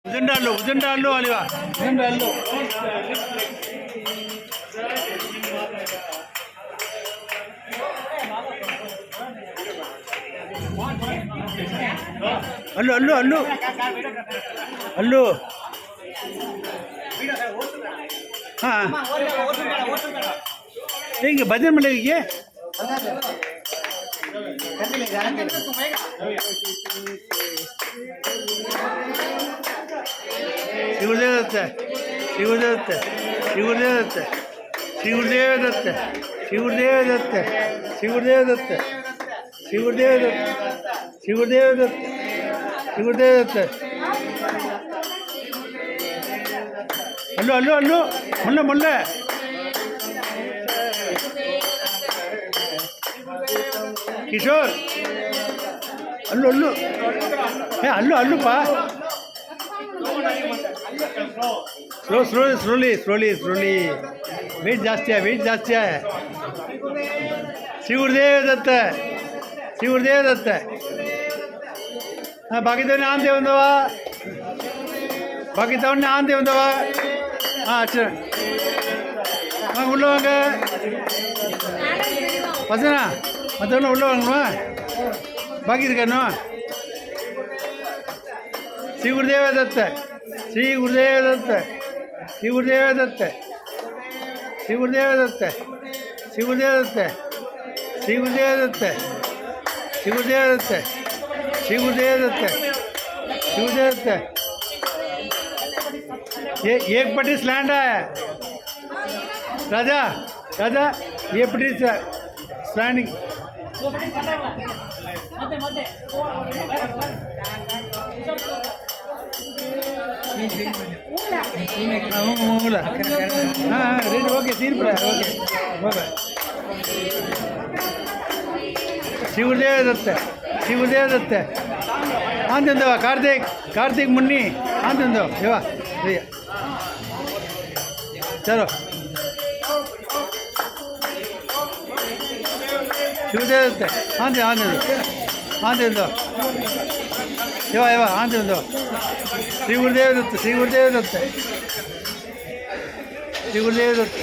ಉಜಂಡ ಅಲ್ವಾ ಅಲ್ಲು ಹಾಂ ಹೇಗೆ ಭಜನೆ ಮಾಡಲಿಕ್ಕೆ ಶಿವದೇವದತ್ತ ಶಿವದೇವದತ್ತ ಶಿವದೇವದತ್ತ ಶಿವದೇವದತ್ತ ಶಿವದೇವದತ್ತ ಶಿವದೇವದತ್ತ ಶಿವದೇವದತ್ತ ಶಿವದೇವದತ್ತ ಶಿವದೇವದತ್ತ ಅಲ್ಲು ಮುಳ್ಳೆ ಕಿಶೋರ್ ಅಲ್ಲು ಅಲ್ಲುಪ್ಪ ಸ್ಲೋಲಿ ವೆಯ್ಟ್ ಜಾಸ್ತಿ ಶಿವದೇವದತ್ತ ಹಾಂ ಬಾಕಿದವನ್ನೇ ಆಂತೆ ಒಂದವ ಹಾಂ ಅಚ್ಚ ಹಾಂ உள்ளவங்க பசனா மற்றவங்க உள்ளவங்கம்மா பாக்கி இருக்கானோ ஸ்ரீ குருதேவதத்த एक पट्टी स्लैंड है राजा ये पट्टी स्लैंडिंग हाँ रेडी ओके सीन पर ओके शिवदेवदत्त आंदवा कार्तिक मुन्नी आंदो देवा भैया चलो शिवदेवदत्त आंदो देवा आंदो श्री गुरुदेवदत्त